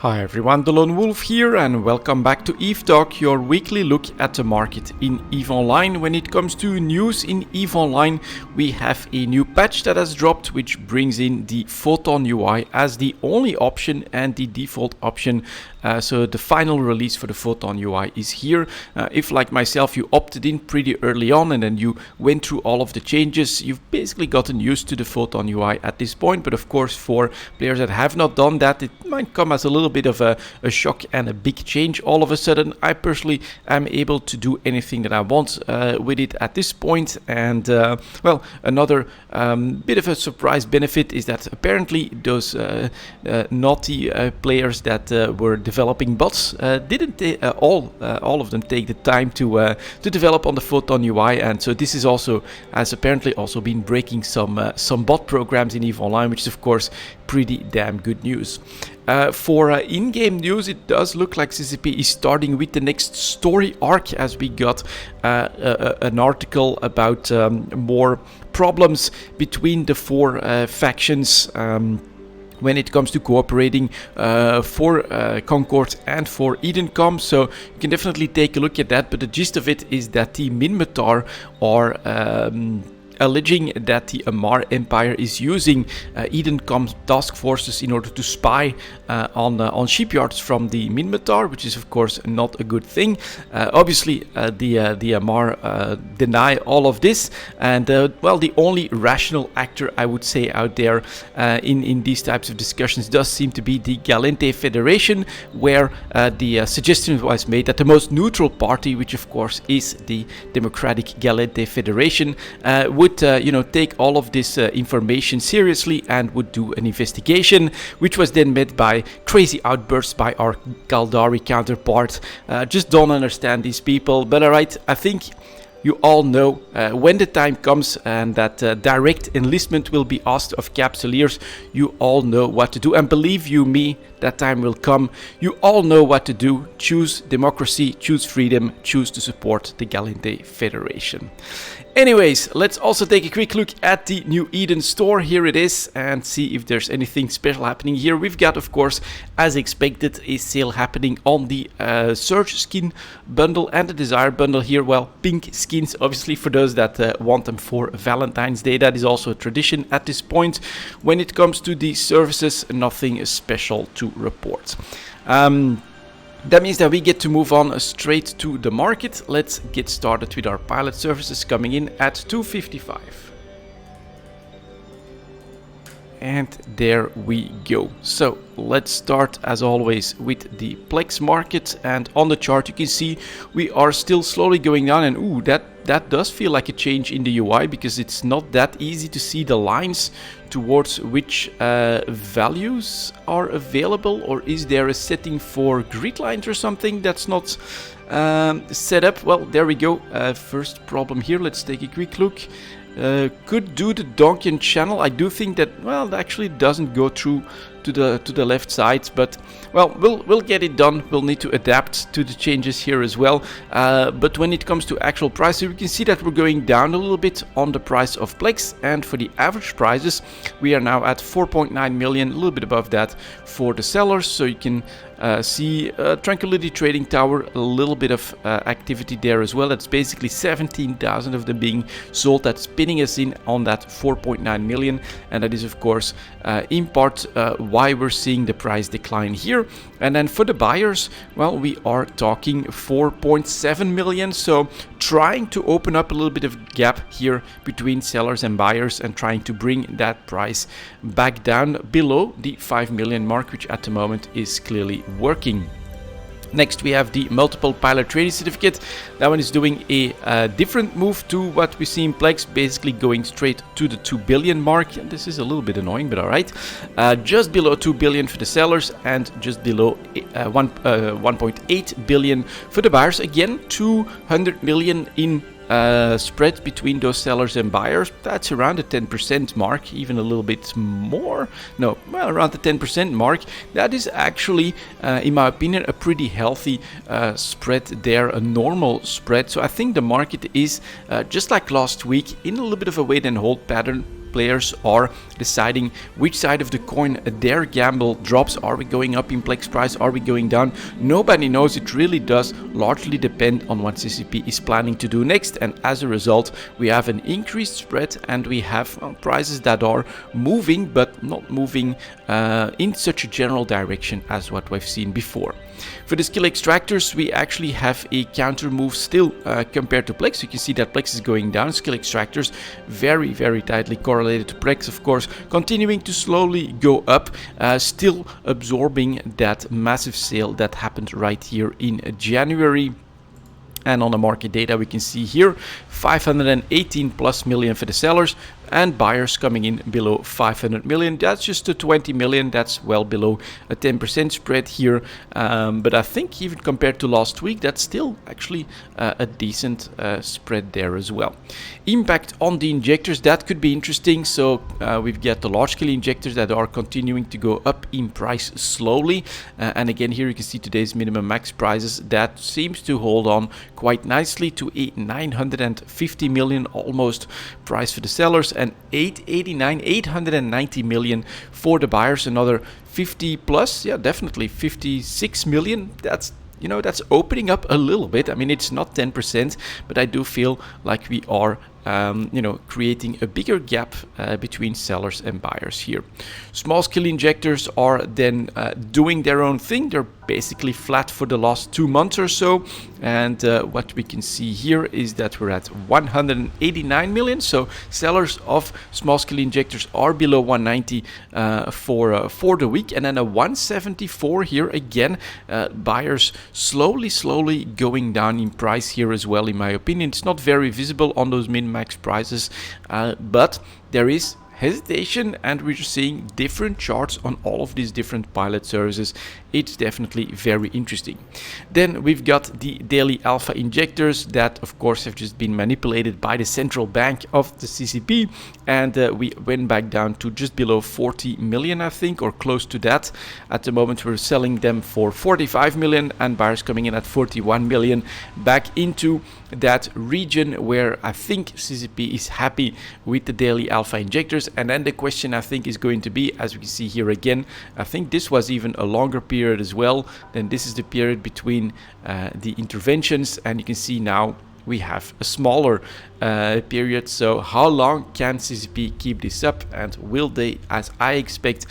Hi everyone, delonewolf here and welcome back to EVE Talk, your weekly look at the market in EVE Online. When it comes to news in EVE Online, we have a new patch that has dropped which brings in the Photon UI as the only option and the default option. So the final release for the Photon UI is here. If like myself you opted in pretty early on and then you went through all of the changes, you've basically gotten used to the Photon UI at this point. But of course for players that have not done that, it might come as a little bit of a shock and a big change all of a sudden. I personally am able to do anything that I want with it at this point. And well, another bit of a surprise benefit is that apparently those naughty players that were developing bots didn't all of them take the time to develop on the Photon UI, and so this is also has apparently also been breaking some bot programs in EVE Online, which is of course pretty damn good news. For in-game news, it does look like CCP is starting with the next story arc, as we got an article about more problems between the four factions when it comes to cooperating for Concord and for EdenCom. So you can definitely take a look at that, but the gist of it is that the Minmatar are alleging that the Amarr Empire is using EdenCom's task forces in order to spy on shipyards from the Minmatar, which is of course not a good thing. Obviously the Amarr deny all of this, and well, the only rational actor I would say out there in these types of discussions does seem to be the Gallente Federation, where the suggestion was made that the most neutral party, which of course is the Democratic Gallente Federation, would take all of this information seriously and would do an investigation, which was then met by crazy outbursts by our Kaldari counterpart. Just don't understand these people, but alright, I think you all know when the time comes and that direct enlistment will be asked of Capsuleers, you all know what to do, and believe you me, that time will come. You all know what to do. Choose democracy, choose freedom, choose to support the Gallente Federation. Anyways, let's also take a quick look at the new Eden store. Here it is, and see if there's anything special happening here. We've got, of course, as expected, a sale happening on the Surge skin bundle and the Desire bundle here. Well, pink skins, obviously, for those that want them for Valentine's Day. That is also a tradition at this point. When it comes to the services, nothing special to report. That means that we get to move on straight to the market. Let's get started with our pilot services coming in at 255. And there we go. So let's start as always with the Plex market, and on the chart you can see we are still slowly going down, and ooh, that does feel like a change in the UI, because it's not that easy to see the lines towards which values are available. Or is there a setting for grid lines or something that's not set up? Well, there we go. First problem here. Let's take a quick look. Could do the Donkian channel. I do think that, well, it actually doesn't go through to the left side, but well, we'll get it done. We'll need to adapt to the changes here as well. But when it comes to actual prices, we can see that we're going down a little bit on the price of Plex, and for the average prices we are now at 4.9 million, a little bit above that for the sellers. So you can see Tranquility Trading Tower, a little bit of activity there as well. That's basically 17,000 of them being sold. That's pinning us in on that 4.9 million, and that is of course in part why we're seeing the price decline here. And then for the buyers, well, we are talking 4.7 million, so trying to open up a little bit of gap here between sellers and buyers and trying to bring that price back down below the 5 million mark, which at the moment is clearly working. Next we have the multiple pilot trading certificate. That one is doing a different move to what we see in Plex, basically going straight to the 2 billion mark. And this is a little bit annoying, but alright. Just below 2 billion for the sellers and just below 1.8 billion for the buyers. Again, 200 million in spread between those sellers and buyers. That's around the 10% mark, even a little bit more. No, well, around the 10% mark. That is actually, in my opinion, a pretty healthy spread there, a normal spread. So I think the market is, just like last week, in a little bit of a wait and hold pattern. players are deciding which side of the coin their gamble drops. Are we going up in plex price? Are we going down? Nobody knows. It really does largely depend on what CCP is planning to do next, and as a result we have an increased spread and we have prices that are moving but not moving in such a general direction as what we've seen before. For the skill extractors, we actually have a counter move still compared to plex. You can see that plex is going down. Skill extractors very tightly correlated to plex, of course, continuing to slowly go up, still absorbing that massive sale that happened right here in January. And on the market data, we can see here 518 plus million for the sellers, and buyers coming in below 500 million. That's just a 20 million. That's well below a 10% spread here. But I think even compared to last week, that's still actually a decent spread there as well. Impact on the injectors, that could be interesting. So we've got the large scale injectors that are continuing to go up in price slowly. And again, here you can see today's minimum max prices. That seems to hold on quite nicely to a 950 million almost price for the sellers, and 890 million for the buyers. Another 50 plus, yeah, definitely 56 million. That's, you know, that's opening up a little bit. I mean, it's not 10%, but I do feel like we are creating a bigger gap between sellers and buyers here. Small scale injectors are then doing their own thing. They're basically flat for the last 2 months or so, and what we can see here is that we're at 189 million. So sellers of small scale injectors are below 190 for the week, and then a 174 here again. Buyers slowly going down in price here as well. In my opinion, it's not very visible on those min-max prices, but there is hesitation, and we're seeing different charts on all of these different pilot services. It's definitely very interesting. Then we've got the daily alpha injectors that of course have just been manipulated by the central bank of the CCP, and we went back down to just below 40 million, I think, or close to that. At the moment we're selling them for 45 million and buyers coming in at 41 million, back into that region where I think CCP is happy with the daily alpha injectors. And then the question I think is going to be, as we can see here again, I think this was even a longer period as well. Then this is the period between the interventions, and you can see now we have a smaller period. So how long can CCP keep this up, and will they, as I expect,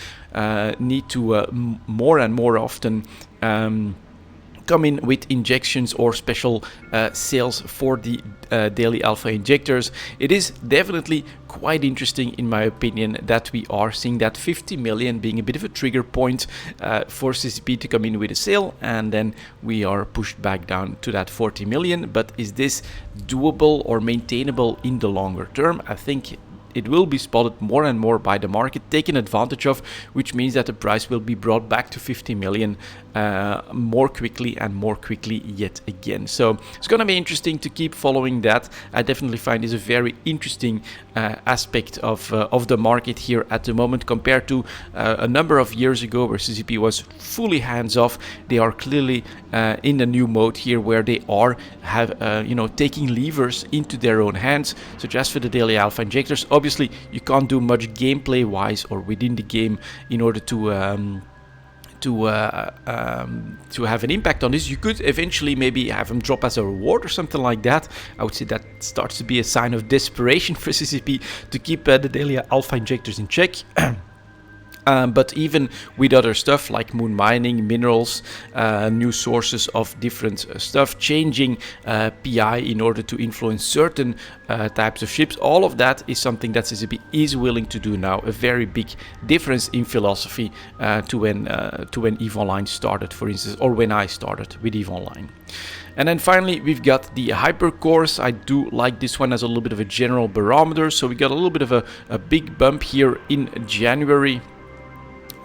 need to more and more often come in with injections or special sales for the daily alpha injectors? It is definitely quite interesting, in my opinion, that we are seeing that 50 million being a bit of a trigger point for CCP to come in with a sale, and then we are pushed back down to that 40 million. But is this doable or maintainable in the longer term? I think it will be spotted more and more by the market, taken advantage of, which means that the price will be brought back to 50 million more quickly and more quickly yet again. So it's going to be interesting to keep following that. I definitely find this a very interesting aspect of the market here at the moment, compared to a number of years ago where CCP was fully hands off. They are clearly in a new mode here where they are taking levers into their own hands, such as for the daily alpha injectors. Obviously, you can't do much gameplay wise or within the game in order to have an impact on this. You could eventually maybe have them drop as a reward or something like that. I would say that starts to be a sign of desperation for CCP to keep the daily alpha injectors in check. But even with other stuff like moon mining, minerals, new sources of different stuff, changing PI in order to influence certain types of ships, all of that is something that CCP is willing to do now. A very big difference in philosophy to when EVE Online started, for instance, or when I started with EVE Online. And then finally, we've got the hypercores. I do like this one as a little bit of a general barometer. So we got a little bit of a big bump here in January.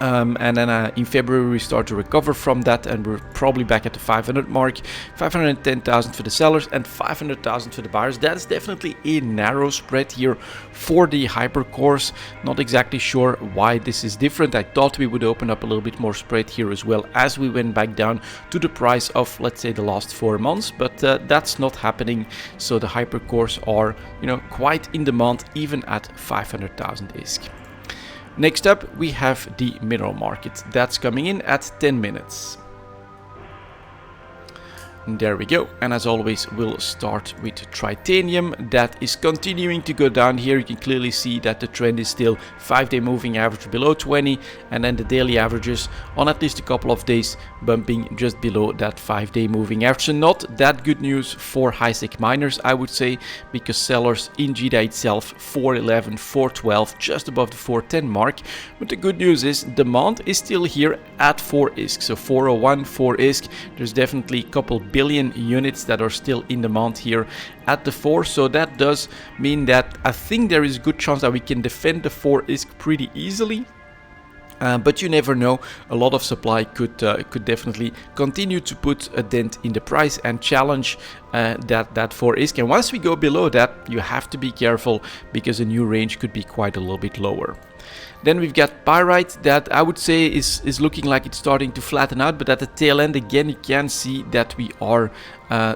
And then in February we start to recover from that, and we're probably back at the 500 mark. 510,000 for the sellers and 500,000 for the buyers. That's definitely a narrow spread here for the hypercores. Not exactly sure why this is different. I thought we would open up a little bit more spread here as well as we went back down to the price of, let's say, the last 4 months, but that's not happening. So the hypercores are, quite in demand even at 500,000 ISK. Next up, we have the mineral market. That's coming in at 10 minutes. And there we go, and as always we'll start with titanium. That is continuing to go down here. You can clearly see that the trend is still 5-day moving average below 20, and then the daily averages on at least a couple of days bumping just below that 5-day moving average. So not that good news for high-sec miners, I would say, because sellers in GDA itself 411, 412, just above the 410 mark. But the good news is demand is still here at 4 ISK, so 401, 4 ISK. There's definitely a couple billion units that are still in demand here at the 4, so that does mean that I think there is a good chance that we can defend the 4 ISK pretty easily. But you never know, a lot of supply could definitely continue to put a dent in the price and challenge that 4 ISK. And once we go below that, you have to be careful because a new range could be quite a little bit lower. Then we've got pyrite that I would say is looking like it's starting to flatten out, but at the tail end again you can see that we are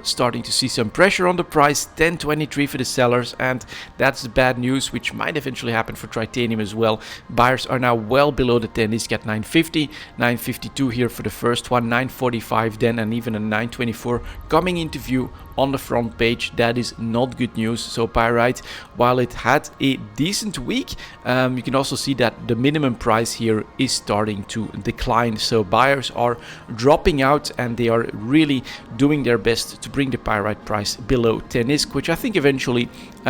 starting to see some pressure on the price. 1023 for the sellers, and that's the bad news, which might eventually happen for titanium as well. Buyers are now well below the 10 ISK at 950, 952 here for the first one, 945 then, and even a 924 coming into view on the front page. That is not good news. So pyrite, while it had a decent week, you can also see that the minimum price here is starting to decline. So buyers are dropping out, and they are really doing their best to bring the pyrite price below 10 ISK, which I think eventually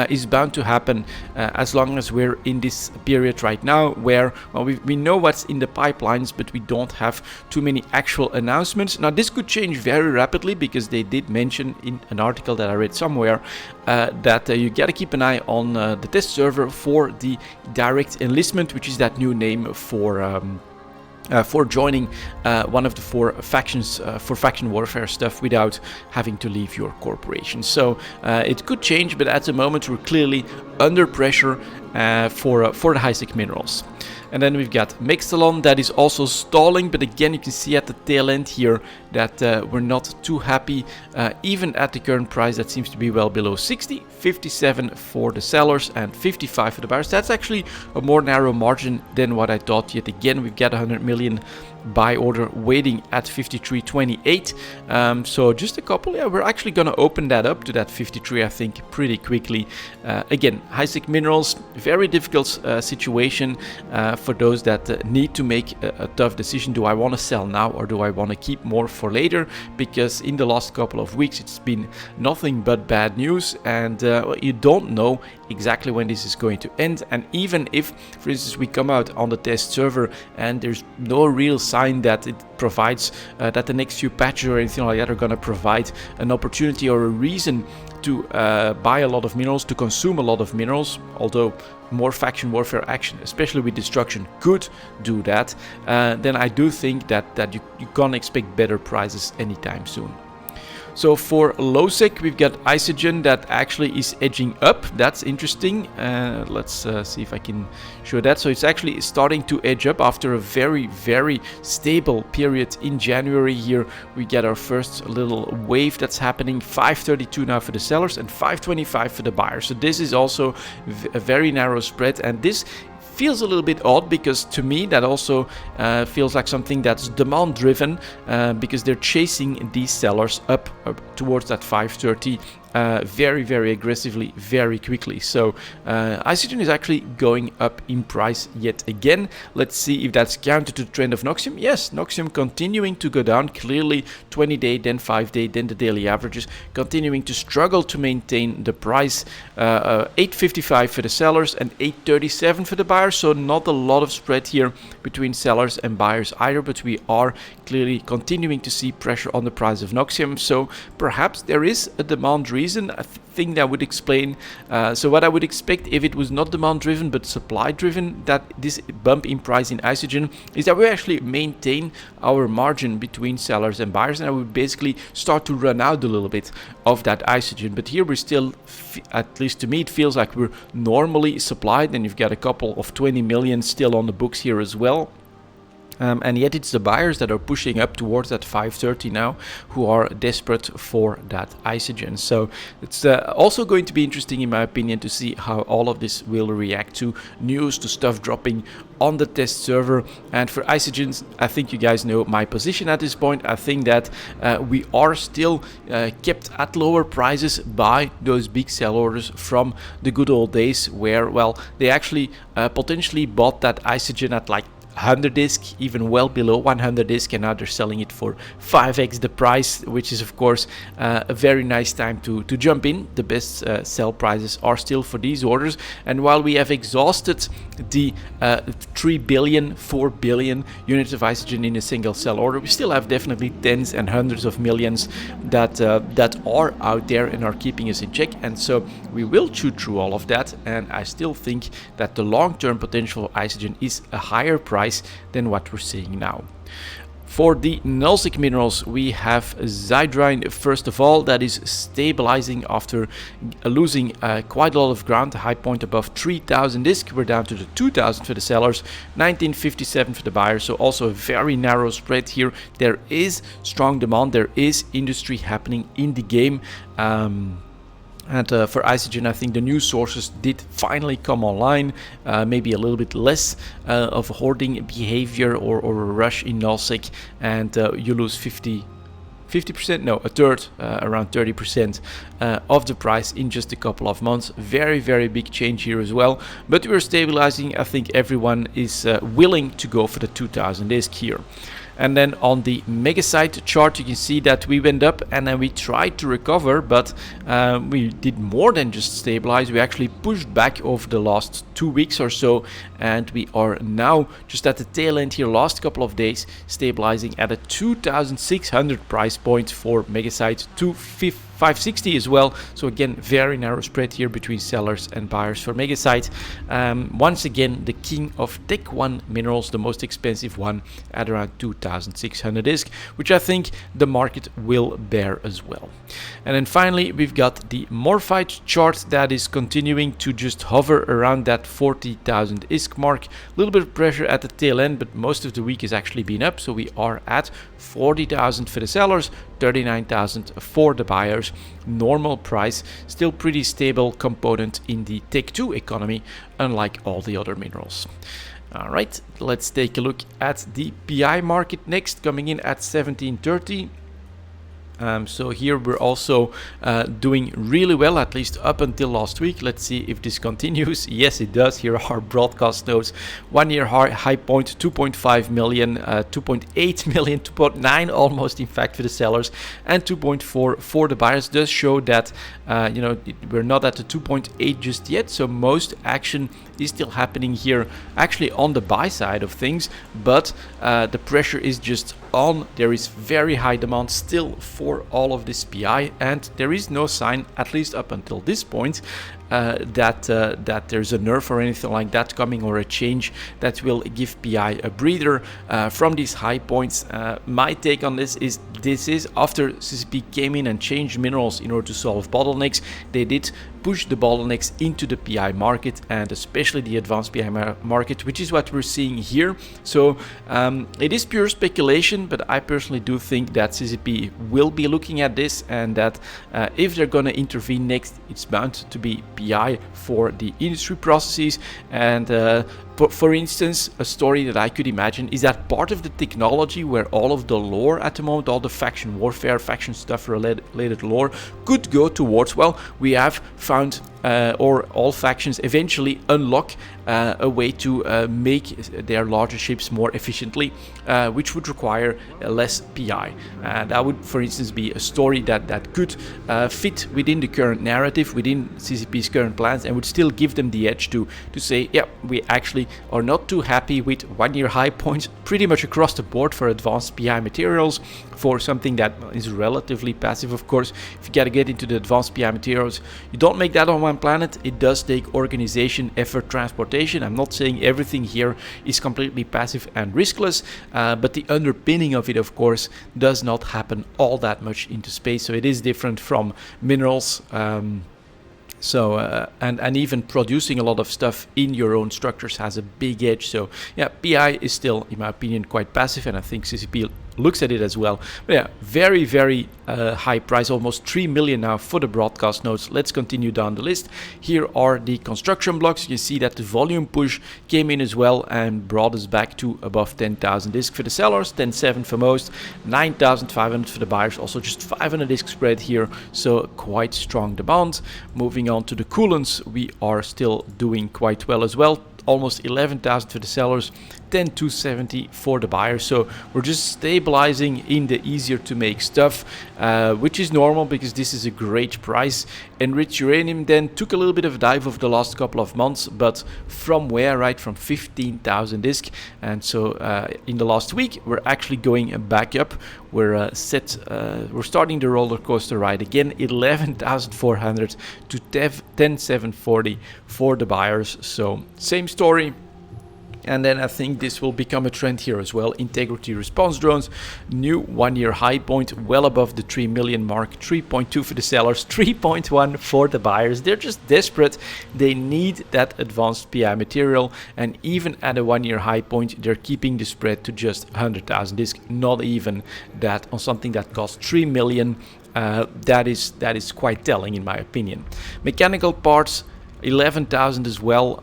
is bound to happen as long as we're in this period right now where, well, we know what's in the pipelines, but we don't have too many actual announcements. Now this could change very rapidly because they did mention in an article that I read somewhere that you gotta keep an eye on the test server for the direct enlistment, which is that new name for joining one of the 4 factions for faction warfare stuff without having to leave your corporation. So it could change, but at the moment we're clearly under pressure for the high-sec minerals. And then we've got Mextalon that is also stalling, but again you can see at the tail end here that we're not too happy even at the current price that seems to be well below 60. 57 for the sellers and 55 for the buyers. That's actually a more narrow margin than what I thought. Yet again we've got 100 million buy order waiting at 53.28. So just a couple. Yeah, we're actually gonna open that up to that 53 I think pretty quickly. Again, high-sec minerals, very difficult situation for those that need to make a tough decision. Do I want to sell now or do I want to keep more for later? Because in the last couple of weeks it's been nothing but bad news, and you don't know exactly when this is going to end. And even if, for instance, we come out on the test server and there's no real sign that it provides that the next few patches or anything like that are going to provide an opportunity or a reason to buy a lot of minerals, to consume a lot of minerals, although more faction warfare action, especially with destruction, could do that, then I do think that you can't expect better prices anytime soon. So for low sec, we've got Isogen that actually is edging up. That's interesting. Let's see if I can show that. So it's actually starting to edge up after a very, very stable period in January. Here we get our first little wave that's happening. 532 now for the sellers and 525 for the buyers. So this is also a very narrow spread, and this feels a little bit odd because to me that also feels like something that's demand driven, because they're chasing these sellers up towards that 530 very, very aggressively, very quickly. So Isogen is actually going up in price yet again. Let's see if that's counter to the trend of Noxium. Yes, Noxium continuing to go down, clearly 20-day, then 5-day, then the daily averages, continuing to struggle to maintain the price. 855 for the sellers and 837 for the buyers. So not a lot of spread here between sellers and buyers either, but we are clearly continuing to see pressure on the price of Noxium. So perhaps there is a demand reason. I think that would explain. So what I would expect if it was not demand driven but supply driven, that this bump in price in isogen is that we actually maintain our margin between sellers and buyers, and I would basically start to run out a little bit of that isogen. But here we're still, at least to me, it feels like we're normally supplied, and you've got a couple of 20 million still on the books here as well. And yet it's the buyers that are pushing up towards that 530 now, who are desperate for that isogen. So it's also going to be interesting, in my opinion, to see how all of this will react to news, to stuff dropping on the test server. And for isogens, I think you guys know my position at this point. I think that we are still kept at lower prices by those big sell orders from the good old days, where, well, they actually potentially bought that isogen at like 100 disk, even well below 100 disk, and now they're selling it for 5x the price, which is of course a very nice time to jump in. The best sell prices are still for these orders, and while we have exhausted the 3 billion, 4 billion units of isogen in a single sell order, we still have definitely tens and hundreds of millions that are out there and are keeping us in check. And so we will chew through all of that, and I still think that the long-term potential of isogen is a higher price than what we're seeing now. For the nullsic minerals, we have Zydrine, first of all, that is stabilizing after losing quite a lot of ground. The high point above 3000 disk, we're down to the 2000 for the sellers, 1957 for the buyers, so also a very narrow spread here. There is strong demand, there is industry happening in the game. And for isogen, I think the new sources did finally come online. Maybe a little bit less of hoarding behavior or a rush in nullsec, and you lose 50%, no, a third, around 30% of the price in just a couple of months. Very, very big change here as well. But we're stabilizing. I think everyone is willing to go for the 2000 disk here. And then on the megasite chart, you can see that we went up and then we tried to recover, but we did more than just stabilize. We actually pushed back over the last 2 weeks or so, and we are now just at the tail end here, last couple of days, stabilizing at a 2600 price point for megasite, 560 as well. So again, very narrow spread here between sellers and buyers for megasite. Once again, the king of Tech 1 minerals, the most expensive one, at around 2600 disk, which I think the market will bear as well. And then finally, we've got the morphite chart that is continuing to just hover around that 40,000 disk mark. A little bit of pressure at the tail end, but most of the week has actually been up. So we are at 40,000 for the sellers, 39,000 for the buyers. Normal price, still pretty stable component in the Tech 2 economy, unlike all the other minerals. All right, let's take a look at the PI market next, coming in at 1730. So here we're also doing really well, at least up until last week. Let's see if this continues. Yes, it does. Here are broadcast notes. 1 year high point, 2.5 million, 2.8 million, 2.9 almost, in fact, for the sellers, and 2.4 for the buyers. Does show that we're not at the 2.8 just yet. So most action is still happening here, actually on the buy side of things, but the pressure is just on. There is very high demand still for all of this PI, and there is no sign, at least up until this point, that there's a nerf or anything like that coming, or a change that will give PI a breather from these high points. My take on this is after CCP came in and changed minerals in order to solve bottlenecks. They did push the bottlenecks into the PI market, and especially the advanced PI market, which is what we're seeing here. So it is pure speculation, but I personally do think that CCP will be looking at this, and that if they're going to intervene next, it's bound to be PI for the industry processes. And for instance, a story that I could imagine is that part of the technology where all of the lore at the moment, all the faction warfare, faction stuff related lore, could go towards, well, we have found or all factions eventually unlock a way to make their larger ships more efficiently, which would require less PI. That would, for instance, be a story that could fit within the current narrative, within CCP's current plans, and would still give them the edge to say, yeah, we actually actually are not too happy with 1 year high points pretty much across the board for advanced PI materials, for something that is relatively passive. Of course, if you gotta get into the advanced PI materials, you don't make that on one planet. It does take organization, effort, transportation. I'm not saying everything here is completely passive and riskless, but the underpinning of it, of course, does not happen all that much into space. So it is different from minerals. And even producing a lot of stuff in your own structures has a big edge. So yeah, PI is still, in my opinion, quite passive, and I think CCP looks at it as well. But yeah, very, very high price, almost 3 million now for the broadcast nodes. Let's continue down the list. Here are the construction blocks. You see that the volume push came in as well and brought us back to above 10,000 discs for the sellers, 10.7 for most, 9,500 for the buyers, also just 500 disc spread here, so quite strong demand. Moving on to the coolants, we are still doing quite well as well. Almost 11,000 for the sellers, 10,270 for the buyers. So we're just stabilizing in the easier to make stuff, which is normal because this is a great price. Enriched uranium then took a little bit of a dive over the last couple of months, but from where, right? From 15,000 disc. And so in the last week, we're actually going back up. We're we're starting the roller coaster ride again, 11,400 to 10,740 for the buyers. So same story. And then I think this will become a trend here as well. Integrity response drones, new 1 year high point, well above the 3 million mark, 3.2 for the sellers, 3.1 for the buyers. They're just desperate. They need that advanced PI material. And even at a 1 year high point, they're keeping the spread to just 100,000 discs, not even that on something that costs 3 million. That is quite telling in my opinion. Mechanical parts, 11,000 as well,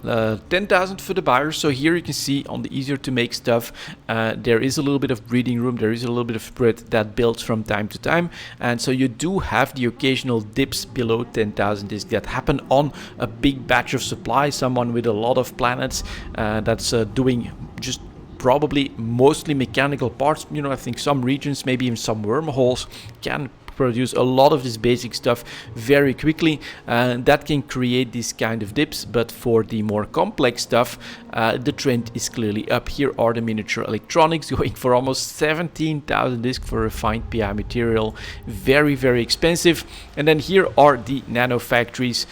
10,000 for the buyers. So here you can see on the easier to make stuff, there is a little bit of breathing room, there is a little bit of spread that builds from time to time, and so you do have the occasional dips below 10,000 discs that happen on a big batch of supply. Someone with a lot of planets that's doing just probably mostly mechanical parts. You know, I think some regions, maybe even some wormholes, can produce a lot of this basic stuff very quickly, and that can create these kind of dips. But for the more complex stuff, the trend is clearly up. Here are the miniature electronics going for almost 17,000 discs for refined PI material, very, very expensive. And then here are the nano factories,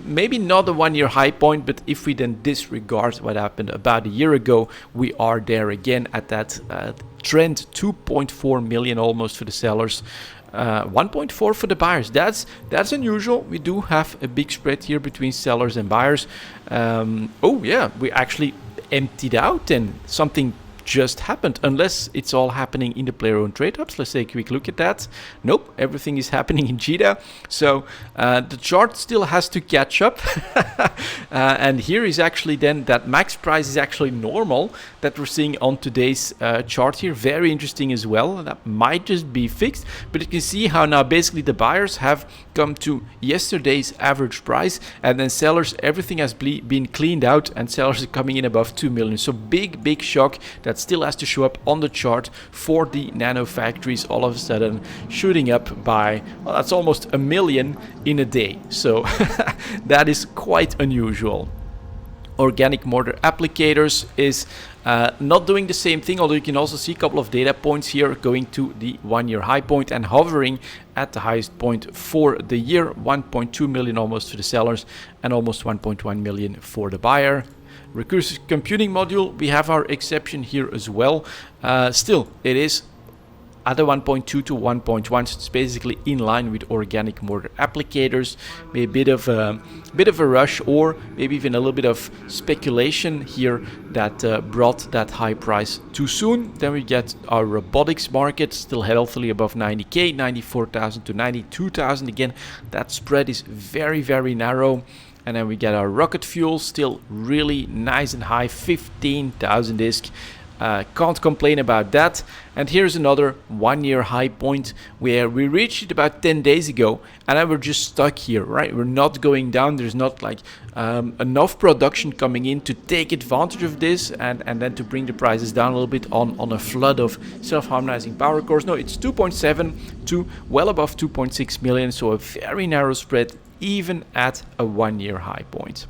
maybe not a 1 year high point, but if we then disregard what happened about a year ago, we are there again at that trend. 2.4 million almost for the sellers, 1.4 for the buyers. That's unusual. We do have a big spread here between sellers and buyers. Oh yeah, we actually emptied out and something just happened, unless it's all happening in the player owned trade hubs. Let's take a quick look at that. Nope, everything is happening in JITA. So the chart still has to catch up. And here is actually then that max price is actually normal that we're seeing on today's chart here. Very interesting as well. That might just be fixed, but you can see how now basically the buyers have come to yesterday's average price, and then sellers, everything has been cleaned out, and sellers are coming in above 2 million. So big shock that still has to show up on the chart for the nano factories, all of a sudden shooting up by, well, that's almost 1 million in a day. So that is quite unusual. Organic mortar applicators is not doing the same thing, although you can also see a couple of data points here going to the 1 year high point and hovering at the highest point for the year. 1.2 million almost for the sellers and almost 1.1 million for the buyer. Recursive computing module, we have our exception here as well. Still, it is at a 1.2 to 1.1, so it's basically in line with organic mortar applicators. Maybe a bit of a rush, or maybe even a little bit of speculation here that brought that high price too soon. Then we get our robotics market, still healthily above 90k, 94,000 to 92,000. Again, that spread is very narrow. And then we get our rocket fuel, still really nice and high, 15,000 disc. Can't complain about that. And here's another 1 year high point where we reached it about 10 days ago, and then we're just stuck here, right? We're not going down. There's not like enough production coming in to take advantage of this and then to bring the prices down a little bit on a flood of self-harmonizing power cores. No, it's 2.7 to well above 2.6 million, so a very narrow spread even at a 1 year high point.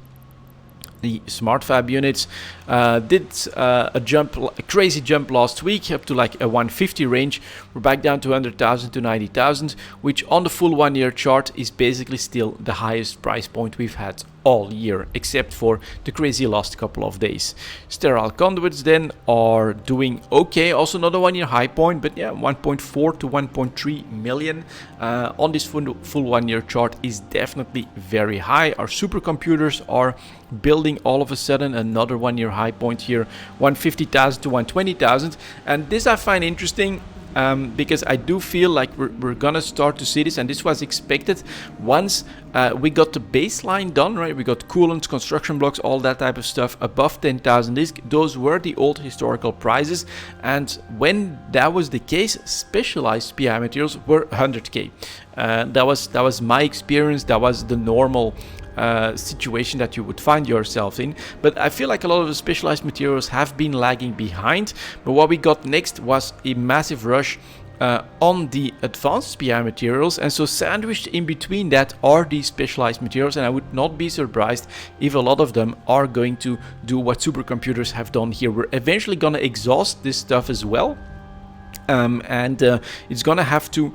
The smart fab units did a crazy jump last week up to like a 150 range. We're back down to 100,000 to 90,000, which on the full 1 year chart is basically still the highest price point we've had all year, except for the crazy last couple of days. Sterile conduits then are doing okay, also not a 1 year high point, but yeah, 1.4 to 1.3 million on this full 1 year chart is definitely very high. Our supercomputers are building all of a sudden another 1 year high point here, 150,000 to 120,000, and this I find interesting. Because I do feel like we're gonna start to see this, and this was expected once we got the baseline done, right? We got coolants, construction blocks, all that type of stuff above 10,000 disk. Those were the old historical prices, and when that was the case, specialized PI materials were 100k. That was my experience. That was the normal situation that you would find yourself in. But I feel like a lot of the specialized materials have been lagging behind. But what we got next was a massive rush on the advanced PI materials, and so sandwiched in between that are these specialized materials, and I would not be surprised if a lot of them are going to do what supercomputers have done here. We're eventually going to exhaust this stuff as well. And it's gonna have to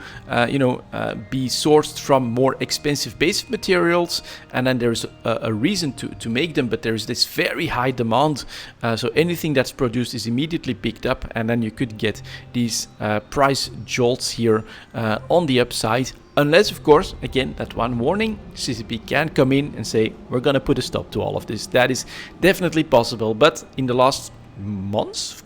be sourced from more expensive base materials, and then there's a reason to make them, but there's this very high demand, so anything that's produced is immediately picked up, and then you could get these price jolts here on the upside. Unless, of course, again, that one warning, CCP can come in and say, we're gonna put a stop to all of this. That is definitely possible, but in the last months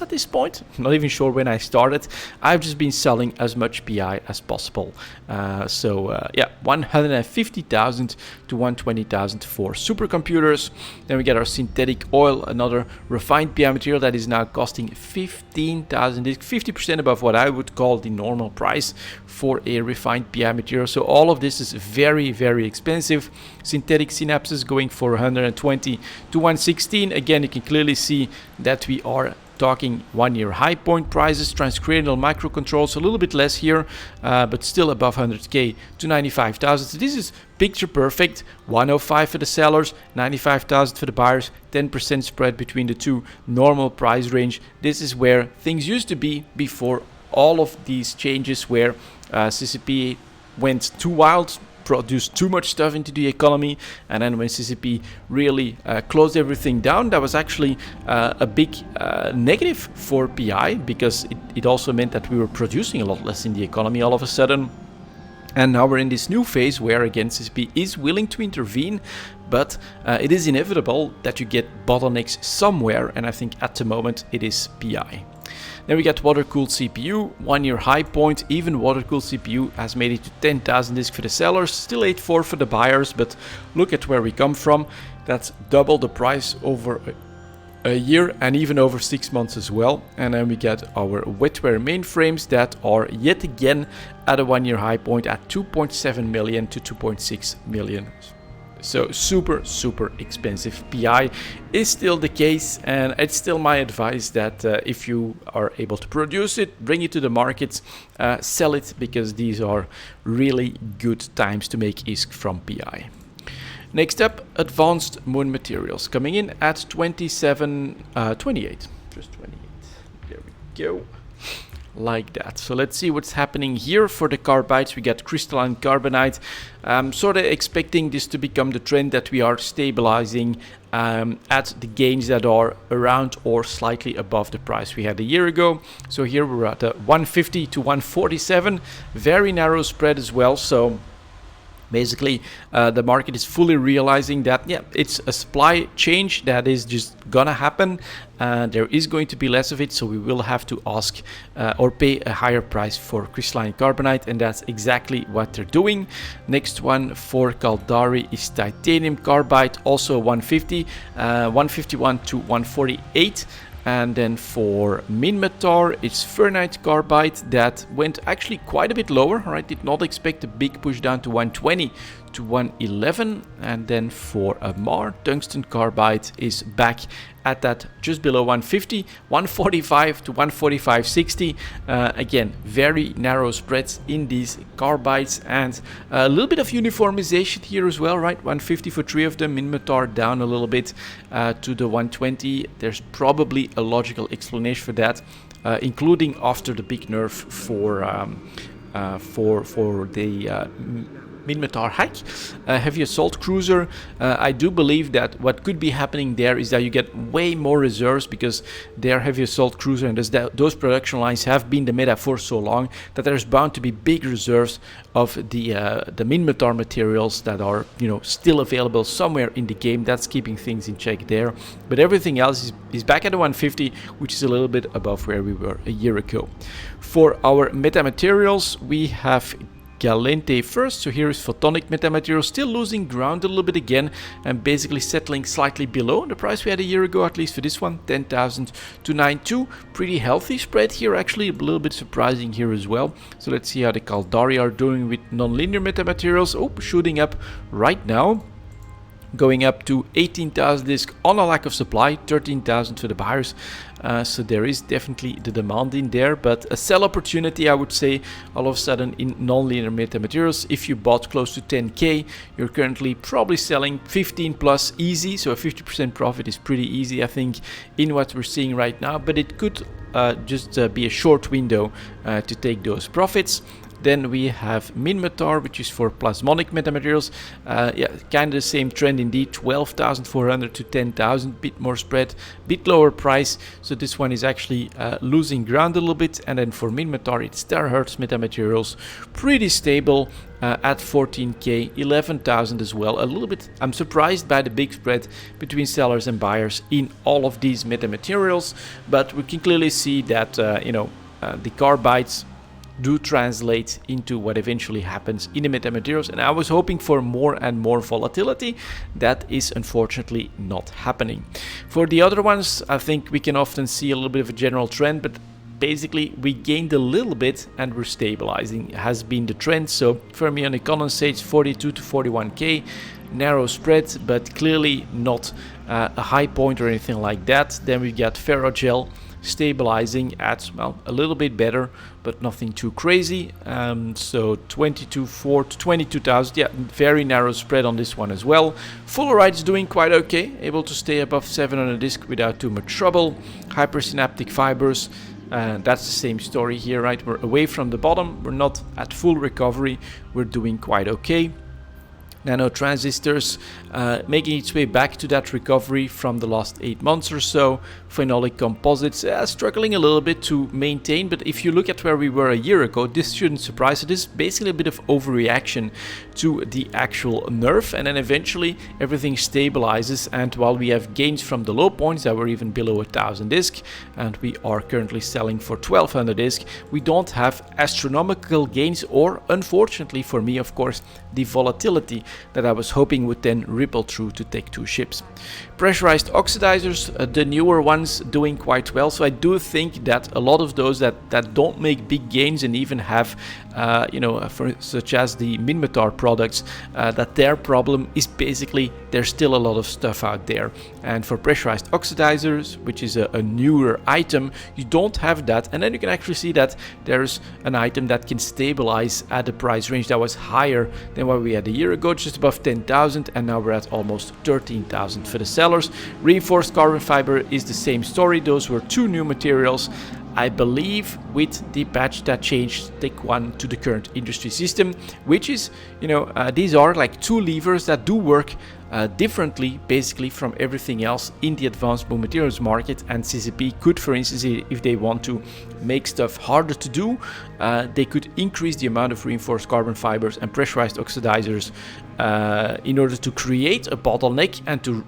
at this point, not even sure when I started, I've just been selling as much PI as possible. Yeah, 150,000 to 120,000 for supercomputers. Then we get our synthetic oil, another refined PI material that is now costing 15,000, 50% above what I would call the normal price for a refined PI material. So all of this is very, very expensive. Synthetic synapses going for 120 to 116. Again, you can clearly see that we are talking 1 year high point prices. Transcranial microcontrols a little bit less here, but still above 100k to 95,000. So this is picture perfect. 105 for the sellers, 95,000 for the buyers, 10% spread between the two, normal price range. This is where things used to be before all of these changes, where CCP went too wild, produced too much stuff into the economy, and then when CCP really closed everything down, that was actually a big negative for PI, because it also meant that we were producing a lot less in the economy all of a sudden. And now we're in this new phase where, again, CCP is willing to intervene, but it is inevitable that you get bottlenecks somewhere, and I think at the moment it is PI. Then we get water-cooled CPU, 1 year high point. Even water-cooled CPU has made it to 10,000 disk for the sellers, still 8.4 for the buyers, but look at where we come from. That's double the price over a year and even over 6 months as well. And then we get our wetware mainframes that are yet again at a 1 year high point at 2.7 million to 2.6 million. So super, super expensive. PI is still the case, and it's still my advice that if you are able to produce it, bring it to the market, sell it, because these are really good times to make ISK from PI. Next up, advanced moon materials coming in at 28. Just 28. There we go. Like that. So let's see what's happening here for the carbides. We get crystalline carbonate. Sort of expecting this to become the trend, that we are stabilizing at the gains that are around or slightly above the price we had a year ago. So here we're at 150 to 147, very narrow spread as well. So basically, the market is fully realizing that, yeah, it's a supply change that is just gonna happen. There is going to be less of it, so we will have to ask or pay a higher price for crystalline carbonate, and that's exactly what they're doing. Next one for Caldari is titanium carbide, also 150, 151 to 148. And then for Minmatar, it's Fernite carbide that went actually quite a bit lower, right? Did not expect a big push down to 120 to 111. And then for Amar, tungsten carbide is back at that just below 150, 145 to 145.60. Again, very narrow spreads in these carbides, and a little bit of uniformization here as well, right? 150 for 3 of them, Minmatar down a little bit to the 120. There's probably a logical explanation for that, including after the big nerf for the Minmatar hack. Heavy assault cruiser, I do believe that what could be happening there is that you get way more reserves, because their heavy assault cruiser and those production lines have been the meta for so long that there's bound to be big reserves of the Minmatar materials that are, you know, still available somewhere in the game. That's keeping things in check there, but everything else is back at the 150, which is a little bit above where we were a year ago. For our meta materials, we have Galente first. So here is photonic metamaterial, still losing ground a little bit again, and basically settling slightly below the price we had a year ago, at least for this one, 10,000 to 9.2. Pretty healthy spread here, actually a little bit surprising here as well. So let's see how the Caldari are doing with non-linear metamaterials. Oh, shooting up right now, going up to 18,000 disc on a lack of supply, 13,000 for the buyers. So there is definitely the demand in there, but a sell opportunity, I would say, all of a sudden in non-linear metamaterials. If you bought close to 10k, you're currently probably selling 15 plus easy, so a 50% profit is pretty easy, I think, in what we're seeing right now, but it could just be a short window to take those profits. Then we have Minmatar, which is for plasmonic metamaterials. Yeah, kind of the same trend indeed, 12,400 to 10,000, bit more spread, bit lower price. So this one is actually losing ground a little bit. And then for Minmatar, it's terahertz metamaterials, pretty stable at 14k, 11,000 as well. A little bit, I'm surprised by the big spread between sellers and buyers in all of these metamaterials, but we can clearly see that the carbides do translate into what eventually happens in the metamaterials, and I was hoping for more and more volatility. That is unfortunately not happening. For the other ones, I think we can often see a little bit of a general trend, but basically we gained a little bit and we're stabilizing, has been the trend. So fermionic condensates 42 to 41k, narrow spread, but clearly not a high point or anything like that. Then we got ferrogel stabilizing at, well, a little bit better, but nothing too crazy. So 22.4 to 22,000, yeah, very narrow spread on this one as well. Fullerite's doing quite okay, able to stay above 700 disc without too much trouble. Hypersynaptic fibers, that's the same story here, right? We're away from the bottom, we're not at full recovery, we're doing quite okay. Nano transistors making its way back to that recovery from the last 8 months or so. Phenolic composites struggling a little bit to maintain, but if you look at where we were a year ago, this shouldn't surprise. It is basically a bit of overreaction to the actual nerf, and then eventually everything stabilizes. And while we have gains from the low points that were even below 1,000 disc, and we are currently selling for 1,200 disc, we don't have astronomical gains, or unfortunately for me, of course, the volatility that I was hoping would then ripple through to take 2 ships. Pressurized oxidizers, the newer ones, doing quite well. So I do think that a lot of those that don't make big gains and even have such as the Minmatar products, that their problem is basically there's still a lot of stuff out there. And for pressurized oxidizers, which is a newer item, you don't have that, and then you can actually see that there's an item that can stabilize at a price range that was higher than what we had a year ago, just above 10,000, and now we're at almost 13,000 for the sellers. Reinforced carbon fiber is the same story. Those were 2 new materials, I believe, with the patch that changed Tech 1 to the current industry system, which is, these are like 2 levers that do work differently basically from everything else in the advanced boom materials market. And CCP could, for instance, if they want to make stuff harder to do, they could increase the amount of reinforced carbon fibers and pressurized oxidizers in order to create a bottleneck and to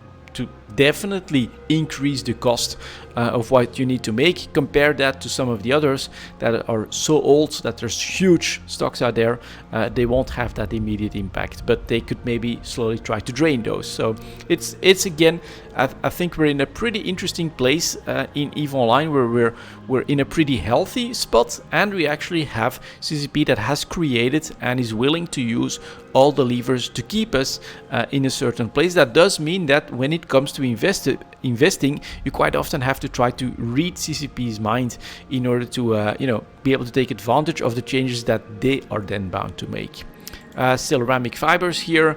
definitely increase the cost of what you need to make. Compare that to some of the others that are so old that there's huge stocks out there. They won't have that immediate impact, but they could maybe slowly try to drain those. So it's again, I think we're in a pretty interesting place in EVE Online, where we're in a pretty healthy spot, and we actually have CCP that has created and is willing to use all the levers to keep us in a certain place. That does mean that when it comes to investing, you quite often have to try to read CCP's mind in order to be able to take advantage of the changes that they are then bound to make. Ceramic fibers here,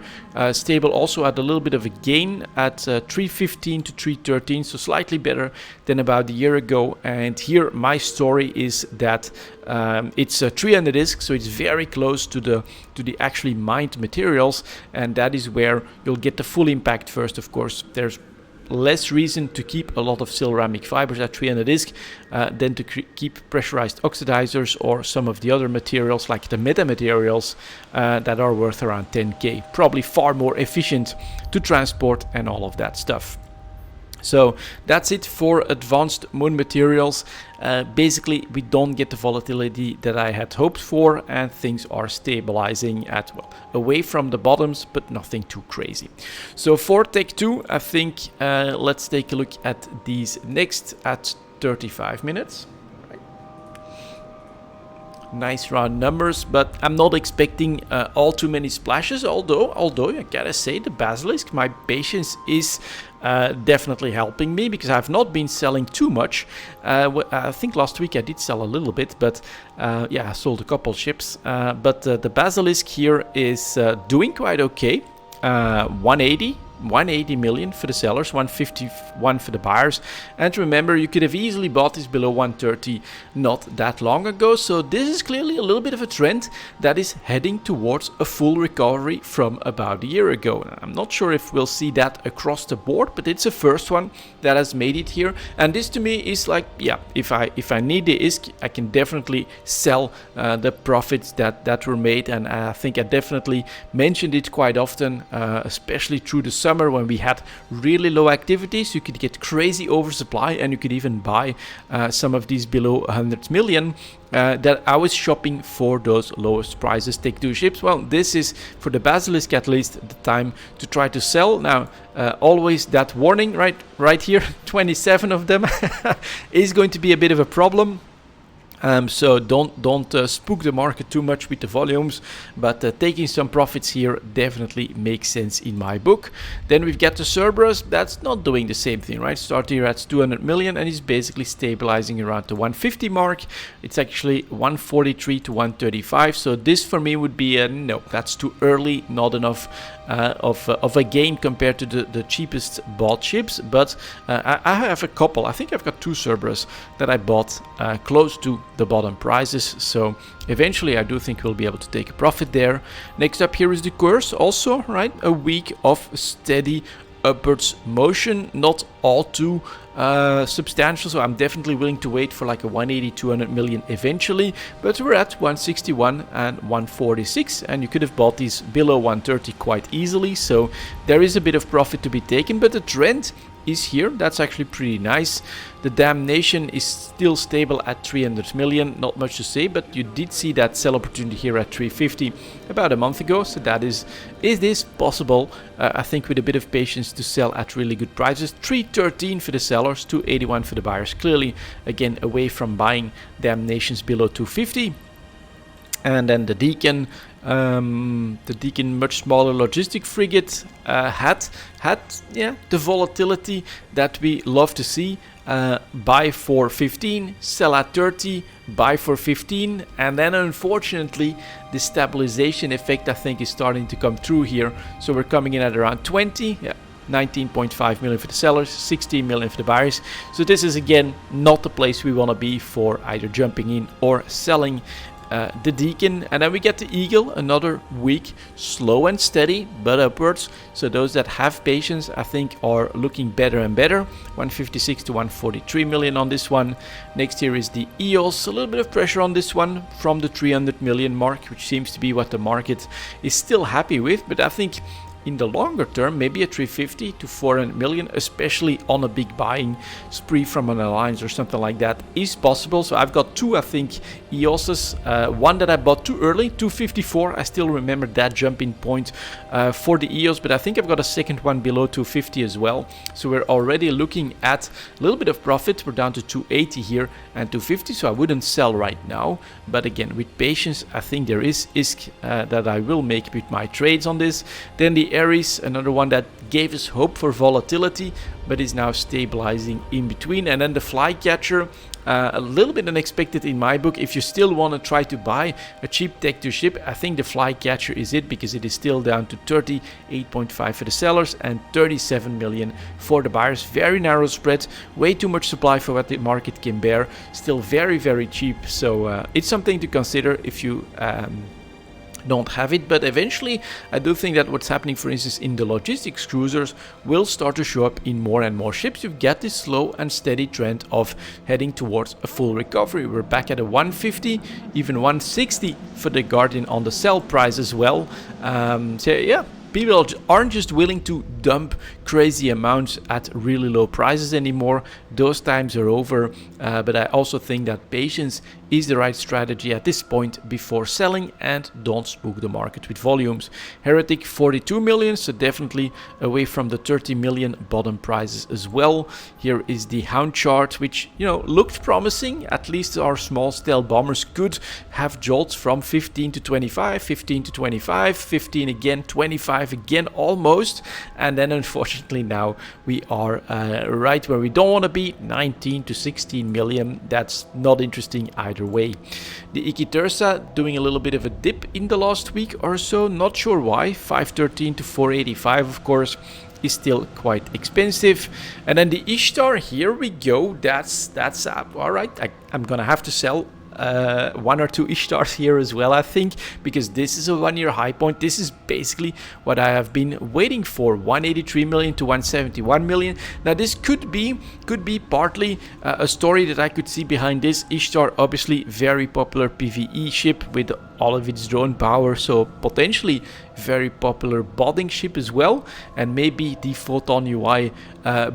stable also at a little bit of a gain at 315 to 313, so slightly better than about a year ago. And here my story is that it's a 300 disc, so it's very close to the actually mined materials, and that is where you'll get the full impact first. Of course, there's less reason to keep a lot of ceramic fibers at 300 disc than to keep pressurized oxidizers or some of the other materials like the meta materials that are worth around 10k. Probably far more efficient to transport and all of that stuff. So that's it for advanced moon materials. Basically, we don't get the volatility that I had hoped for, and things are stabilizing at, well, away from the bottoms, but nothing too crazy. So for Tech 2, I think let's take a look at these next at 35 minutes. Nice round numbers, but I'm not expecting all too many splashes, although I gotta say the basilisk, my patience is definitely helping me, because I've not been selling too much. I think last week I did sell a little bit, but yeah, I sold a couple ships, but the basilisk here is doing quite okay. 180 million for the sellers, 151 for the buyers. And remember, you could have easily bought this below 130 not that long ago. So this is clearly a little bit of a trend that is heading towards a full recovery from about a year ago. I'm not sure if we'll see that across the board, but it's the first one that has made it here. And this to me is like, yeah, if I need the ISK, I can definitely sell the profits that were made. And I think I definitely mentioned it quite often, especially through the summer when we had really low activities. You could get crazy oversupply, and you could even buy some of these below 100 million that I was shopping for those lowest prices. Take 2 ships. Well, this is for the basilisk at least the time to try to sell. Now always that warning right here, 27 of them is going to be a bit of a problem. So don't spook the market too much with the volumes, but taking some profits here definitely makes sense in my book. Then we've got the Cerberus, that's not doing the same thing, right? Start here at 200 million and is basically stabilizing around the 150 mark. It's actually 143 to 135, so this for me would be a no, that's too early, not enough of a gain compared to the cheapest bought ships. But I have a couple, I think I've got 2 Cerberus that I bought close to the bottom prices, so eventually I do think we'll be able to take a profit there. Next up here is the Curse, also right, a week of steady upwards motion, not all too substantial, so I'm definitely willing to wait for like a 180 200 million eventually, but we're at 161 and 146, and you could have bought these below 130 quite easily, so there is a bit of profit to be taken, but the trend is here. That's actually pretty nice. The Damnation is still stable at 300 million, not much to say, but you did see that sell opportunity here at 350 about a month ago, so that is this possible? I think with a bit of patience to sell at really good prices. 313 for the sellers, 281 for the buyers. Clearly again away from buying Damnations below 250. And then the Deacon, much smaller logistic frigate, had the volatility that we love to see. Buy for 15, sell at 30, buy for 15, and then unfortunately the stabilization effect I think is starting to come through here. So we're coming in at around 20. Yeah. 19.5 million for the sellers, 16 million for the buyers. So this is again not the place we want to be for either jumping in or selling the Deacon. And then we get the Eagle, another week, slow and steady but upwards. So those that have patience I think are looking better and better. 156 to 143 million on this one. Next here is the EOS, a little bit of pressure on this one from the 300 million mark, which seems to be what the market is still happy with, but I think in the longer term, maybe a 350 to 400 million, especially on a big buying spree from an alliance or something like that, is possible. So I've got 2, I think, EOS's. One that I bought too early, 254. I still remember that jumping point for the EOS, but I think I've got a second one below 250 as well. So we're already looking at a little bit of profit. We're down to 280 here and 250, so I wouldn't sell right now. But again, with patience, I think there is ISK that I will make with my trades on this. Then the Aries, another one that gave us hope for volatility, but is now stabilizing in between. And then the flycatcher, a little bit unexpected in my book. If you still want to try to buy a cheap tech to ship, I think the flycatcher is it, because it is still down to 38.5 for the sellers and 37 million for the buyers. Very narrow spread, way too much supply for what the market can bear. Still very, very cheap. So it's something to consider if you don't have it. But eventually I do think that what's happening, for instance, in the logistics cruisers will start to show up in more and more ships. You get this slow and steady trend of heading towards a full recovery. We're back at a 150, even 160 for the Guardian on the sell price as well. So yeah, people aren't just willing to dump crazy amounts at really low prices anymore. Those times are over. But I also think that patience is the right strategy at this point before selling, and don't spook the market with volumes. Heretic 42 million, so definitely away from the 30 million bottom prices as well. Here is the Hound chart, which, you know, looked promising. At least our small stealth bombers could have jolts from 15 to 25, 15 to 25, 15 again, 25 again almost. And then unfortunately now we are right where we don't want to be, 19 to 16 million. That's not interesting either way. The Ikitursa doing a little bit of a dip in the last week or so, not sure why. 513 to 485, of course, is still quite expensive. And then the Ishtar, here we go. That's all right. I'm gonna have to sell one or two Ishtars here as well, I think, because this is a 1 year high point. This is basically what I have been waiting for, 183 million to 171 million. Now this could be partly a story that I could see behind this. Ishtar, obviously very popular PvE ship with all of its drone power, so potentially very popular botting ship as well, and maybe the Photon UI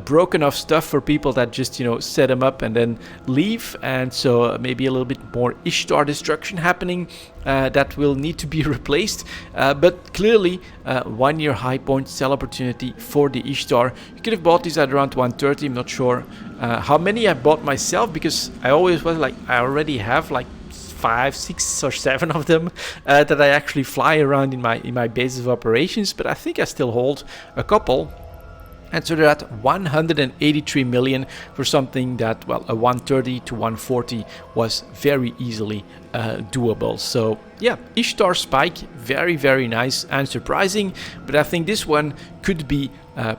broke enough stuff for people that just, you know, set them up and then leave, and so maybe a little bit more Ishtar destruction happening that will need to be replaced. But clearly 1 year high point sell opportunity for the Ishtar. You could have bought these at around 130. I'm not sure how many I bought myself, because I always was like, I already have like 5, 6 or 7 of them that I actually fly around in my bases of operations, but I think I still hold a couple. And so they're at 183 million for something that, well, a 130 to 140 was very easily doable. So yeah, Ishtar spike, very, very nice and surprising, but I think this one could be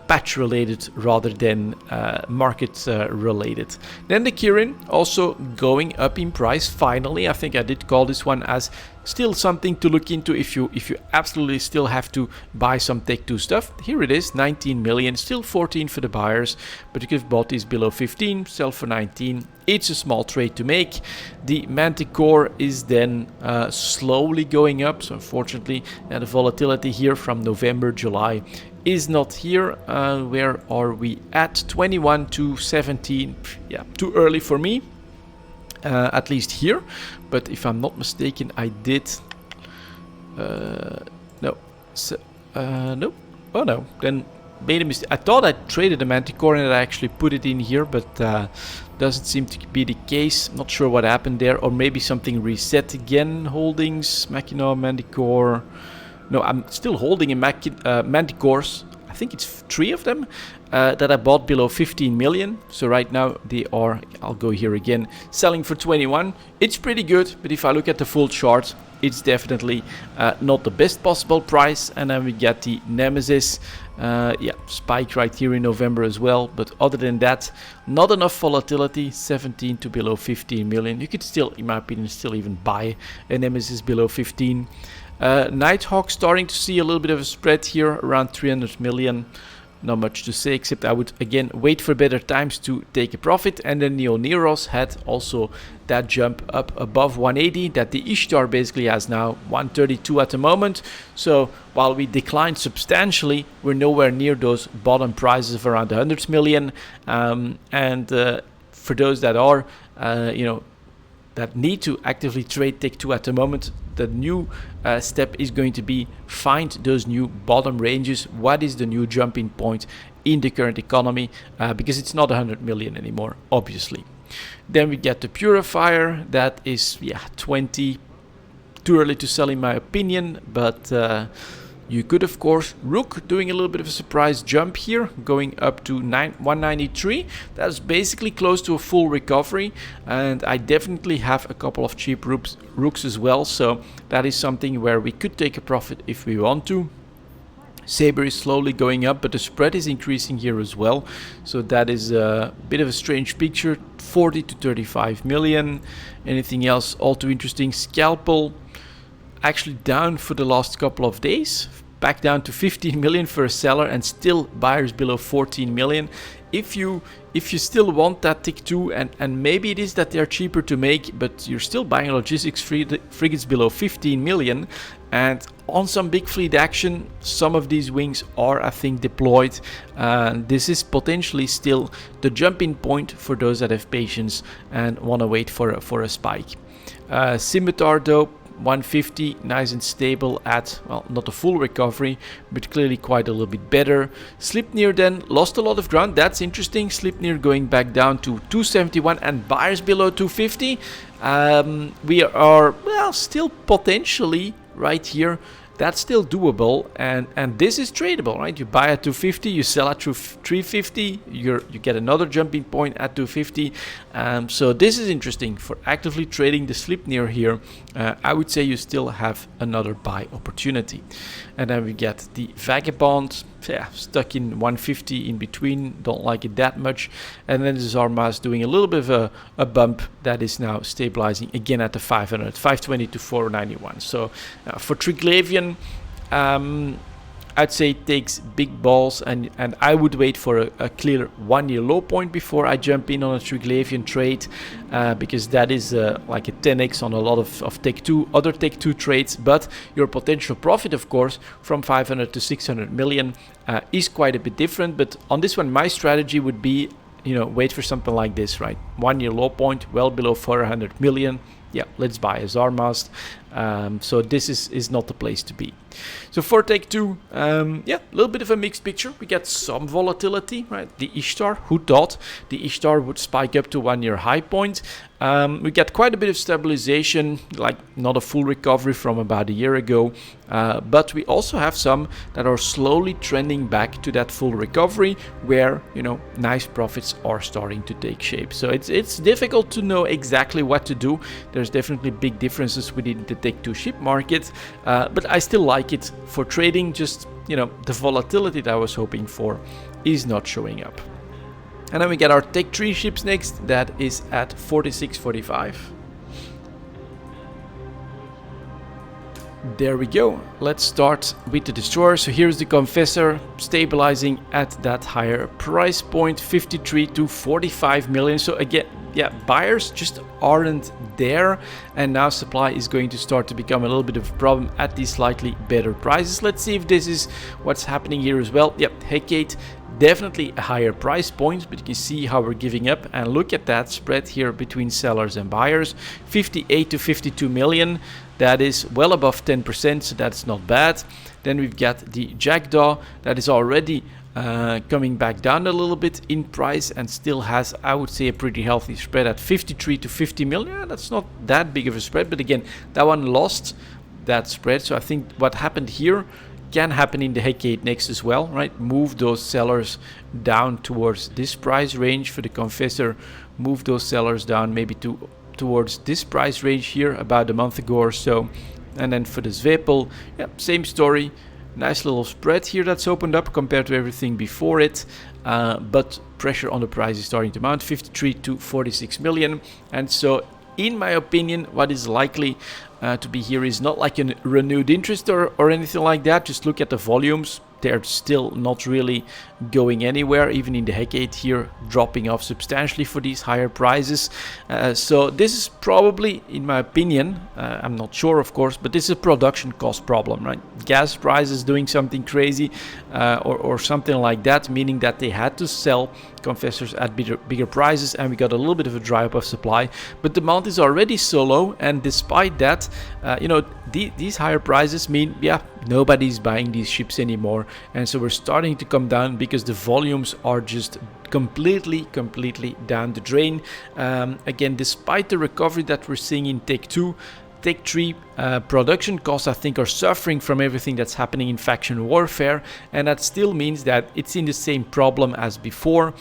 patch related rather than market related. Then the Kirin also going up in price finally. I think I did call this one as still something to look into if you absolutely still have to buy some Tech 2 stuff. Here it is, 19 million, still 14 for the buyers, but you could have bought these below 15, sell for 19. It's a small trade to make. The Manticore is then slowly going up, so unfortunately the volatility here from November, July is not here. Where are we at? 21 to 17. Yeah, too early for me, at least here. But if I'm not mistaken, I did no. So, no. Oh no, then made a mistake. I thought I traded the Manticore and I actually put it in here, but doesn't seem to be the case. Not sure what happened there, or maybe something reset again. Holdings, Mackinac, Manticore. No, I'm still holding a Manticores. I think it's 3 of them that I bought below 15 million. So right now they are, I'll go here again, selling for 21. It's pretty good, but if I look at the full chart, it's definitely not the best possible price. And then we get the Nemesis, yeah, spike right here in November as well. But other than that, not enough volatility, 17 to below 15 million. You could still, in my opinion, still even buy a Nemesis below 15. Nighthawk starting to see a little bit of a spread here around 300 million. Not much to say, except I would again wait for better times to take a profit. And then Neoneros had also that jump up above 180 that the Ishtar basically has now, 132 at the moment. So while we declined substantially, we're nowhere near those bottom prices of around 100 million. For those that are, you know, that need to actively trade Tech 2 at the moment, the new step is going to be find those new bottom ranges. What is the new jumping point in the current economy? Because it's not 100 million anymore, obviously. Then we get the Purifier. That is, yeah, 20. Too early to sell in my opinion, but You could, of course, Rook doing a little bit of a surprise jump here, going up to 193. That's basically close to a full recovery, and I definitely have a couple of cheap Rooks as well, so that is something where we could take a profit if we want to. Sabre is slowly going up, but the spread is increasing here as well, so that is a bit of a strange picture. 40 to 35 million. Anything else all too interesting? Scalpel actually down for the last couple of days, back down to 15 million for a seller, and still buyers below 14 million. If you still want that tick 2, and maybe it is that they are cheaper to make, but you're still buying logistics frigates below 15 million, and on some big fleet action, some of these wings are, I think, deployed. This is potentially still the jumping point for those that have patience and want to wait for a spike. Scimitar though, 150, nice and stable at, well, not a full recovery, but clearly quite a little bit better. Sleipnir then lost a lot of ground. That's interesting. Sleipnir going back down to 271 and buyers below 250. We are, well, still potentially right here. That's still doable, and this is tradable, right? You buy at 250, you sell at 350, you get another jumping point at 250. So this is interesting for actively trading the Sleipnir here. I would say you still have another buy opportunity. And then we get the Vagabond, yeah, stuck in 150 in between, don't like it that much. And then the Zarmas doing a little bit of a bump that is now stabilizing again at the 520 to 491. So for Triglavian, I'd say it takes big balls, and I would wait for a clear 1 year low point before I jump in on a Triglavian trade, because that is like a 10x on a lot of other Tech 2 trades. But your potential profit, of course, from 500 to 600 million is quite a bit different. But on this one, my strategy would be, you know, wait for something like this, right? 1 year low point, well below 400 million. Yeah, let's buy a Zarmast. So this is not the place to be. So for Tech 2, yeah, a little bit of a mixed picture. We get some volatility, right? The Ishtar, who thought the Ishtar would spike up to 1 year high point? We get quite a bit of stabilization, like not a full recovery from about a year ago. But we also have some that are slowly trending back to that full recovery where, you know, nice profits are starting to take shape. So it's difficult to know exactly what to do. There's definitely big differences within the Tech 2 ship market, but I still like it for trading. Just, you know, the volatility that I was hoping for is not showing up. And then we get our Tech 3 ships next. That is at 46.45. There we go. Let's start with the destroyer. So here's the Confessor stabilizing at that higher price point, 53 to 45 million. So again, yeah, buyers just aren't there, and now supply is going to start to become a little bit of a problem at these slightly better prices. Let's see if this is what's happening here as well. Yep, Hecate, definitely a higher price point, but you can see how we're giving up, and look at that spread here between sellers and buyers, 58 to 52 million. That is well above 10%, so that's not bad. Then we've got the Jackdaw that is already coming back down a little bit in price and still has, I would say, a pretty healthy spread at 53 to 50 million. That's not that big of a spread, but again, that one lost that spread. So I think what happened here can happen in the Hecate next as well, right? Move those sellers down towards this price range for the Confessor. Move those sellers down maybe towards this price range here about a month ago or so. And then for the Zwepel, yeah, same story. Nice little spread here that's opened up compared to everything before it, but pressure on the price is starting to mount, 53 to 46 million. And so in my opinion, what is likely to be here is not like a renewed interest or anything like that. Just look at the volumes. They're still not really going anywhere, even in the Hecate here, dropping off substantially for these higher prices. So this is probably, in my opinion, I'm not sure of course, but this is a production cost problem, right? Gas prices doing something crazy or something like that, meaning that they had to sell Confessors at bigger prices, and we got a little bit of a dry up of supply, but demand is already so low, and despite that, you know, these higher prices mean, yeah, nobody's buying these ships anymore, and so we're starting to come down because the volumes are just completely down the drain. Again, despite the recovery that we're seeing in Tech 2, Tech 3 production costs, I think, are suffering from everything that's happening in faction warfare, and that still means that it's in the same problem as before.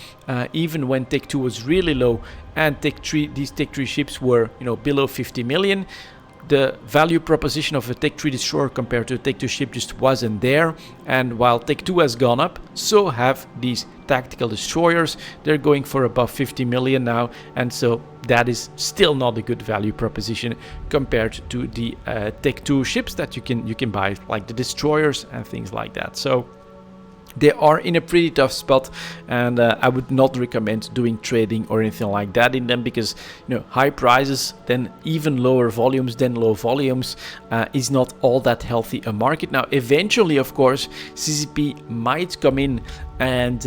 Even when Tech 2 was really low and these Tech 3 ships were, below 50 million, the value proposition of a Tech 3 destroyer compared to a Tech 2 ship just wasn't there. And while Tech 2 has gone up, so have these tactical destroyers. They're going for above 50 million now, and so that is still not a good value proposition compared to the Tech 2 ships that you can buy, like the destroyers and things like that. So they are in a pretty tough spot, and I would not recommend doing trading or anything like that in them, because high prices, then even lower volumes, then low volumes is not all that healthy a market. Now, eventually, of course, CCP might come in and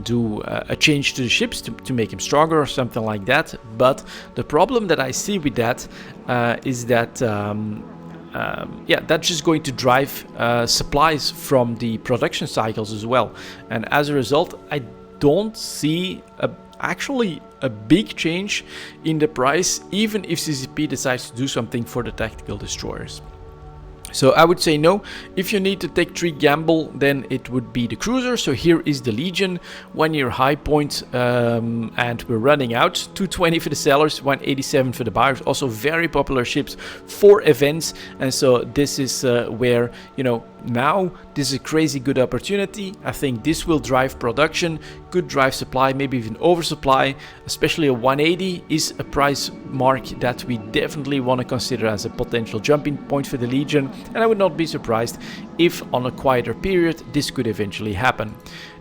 do a change to the ships to make them stronger or something like that. But the problem that I see with that is that that's just going to drive supplies from the production cycles as well, and as a result I don't see actually a big change in the price, even if CCP decides to do something for the tactical destroyers. So I would say no. If you need to take 3 gamble, then it would be the cruiser. So here is the Legion, 1 year high point, and we're running out. 220 for the sellers, 187 for the buyers. Also very popular ships for events, and so this is where now this is a crazy good opportunity. I think this will drive production, could drive supply, maybe even oversupply. Especially a 180 is a price mark that we definitely want to consider as a potential jumping point for the Legion, and I would not be surprised if on a quieter period this could eventually happen.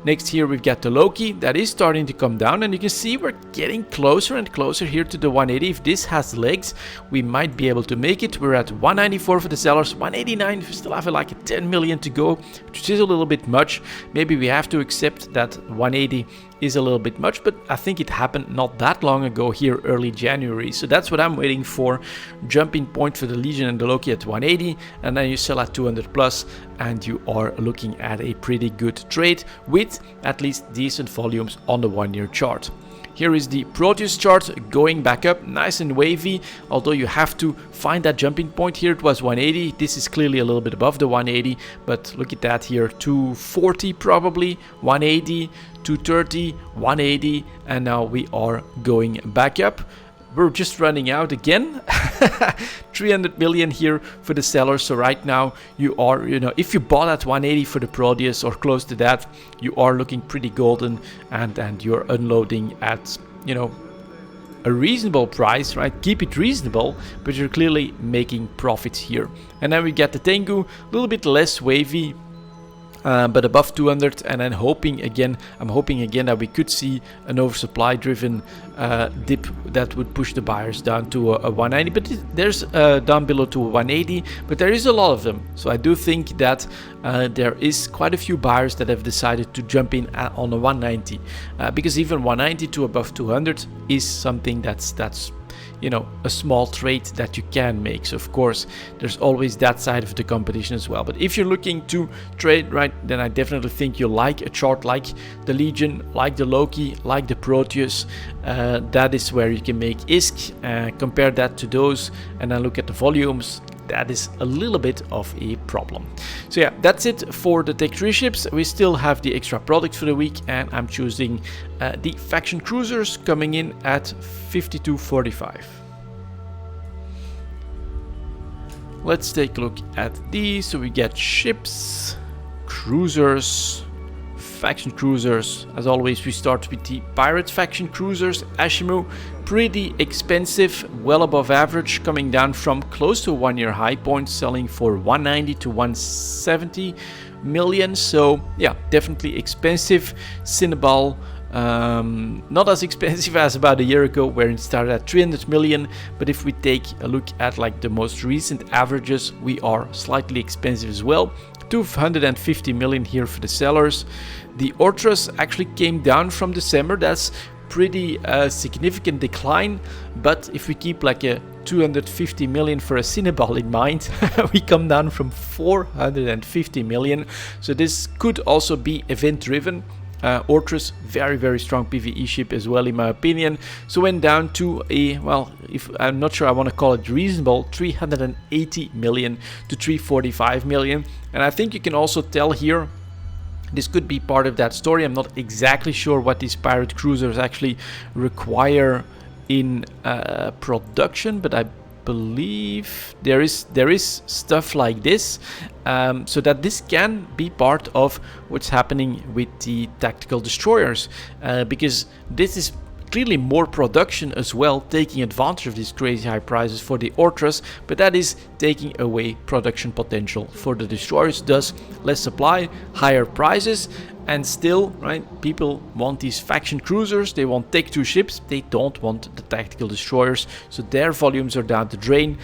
Next here we've got the Loki that is starting to come down, and you can see we're getting closer and closer here to the 180. If this has legs, we might be able to make it. We're at 194 for the sellers, 189. We still have like a 10 million to go, which is a little bit much. Maybe we have to accept that 180 is a little bit much, but I think it happened not that long ago here, early January. So that's what I'm waiting for. Jumping point for the Legion and the Loki at 180, and then you sell at 200 plus, and you are looking at a pretty good trade with at least decent volumes on the 1 year chart. Here is the Proteus chart going back up, nice and wavy, although you have to find that jumping point. Here it was 180, this is clearly a little bit above the 180, but look at that here, 240 probably, 180, 230, 180, and now we are going back up. We're just running out again. 300 million here for the sellers. So right now you are, if you bought at 180 for the Proteus or close to that, you are looking pretty golden, and you're unloading at, a reasonable price, right? Keep it reasonable, but you're clearly making profits here. And then we get the Tengu, a little bit less wavy, but above 200, and then I'm hoping again that we could see an oversupply driven dip that would push the buyers down to a 190, but there's down below to a 180, but there is a lot of them. So I do think that there is quite a few buyers that have decided to jump in on a 190, because even 190 to above 200 is something that's a small trade that you can make. So of course there's always that side of the competition as well. But if you're looking to trade, right, then I definitely think you like a chart like the Legion, like the Loki, like the Proteus. That is where you can make ISK. Compare that to those, and then look at the volumes. That is a little bit of a problem. So yeah, that's it for the Tech 3 ships. We still have the extra products for the week, and I'm choosing the faction cruisers coming in at 52.45. Let's take a look at these. So we get ships, cruisers, faction cruisers. As always, we start with the pirate faction cruisers. Ashimu, pretty expensive, well above average, coming down from close to a 1 year high point, selling for 190 to 170 million. So yeah, definitely expensive. Cinnabal, not as expensive as about a year ago, where it started at 300 million, but if we take a look at like the most recent averages, we are slightly expensive as well. 250 million here for the sellers. The Ortras actually came down from December. That's pretty significant decline, but if we keep like a 250 million for a Cinnabal in mind, we come down from 450 million. So this could also be event driven. Ortrus, very strong PvE ship as well in my opinion. So went down to a, well, if I'm not sure I want to call it reasonable, 380 million to 345 million. And I think you can also tell here, this could be part of that story. I'm not exactly sure what these pirate cruisers actually require in production, but I believe there is stuff like this, so that this can be part of what's happening with the tactical destroyers, because this is clearly more production as well, taking advantage of these crazy high prices for the Ortrus, but that is taking away production potential for the destroyers, thus less supply, higher prices. And still, right, people want these faction cruisers, they want Tech 2 ships, they don't want the tactical destroyers, so their volumes are down the drain.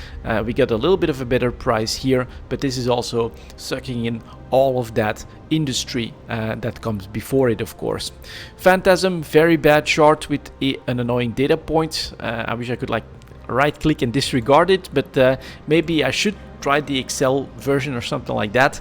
We got a little bit of a better price here, but this is also sucking in all of that industry that comes before it, of course. Phantasm, very bad chart with an annoying data point. I wish I could like right click and disregard it, but maybe I should try the Excel version or something like that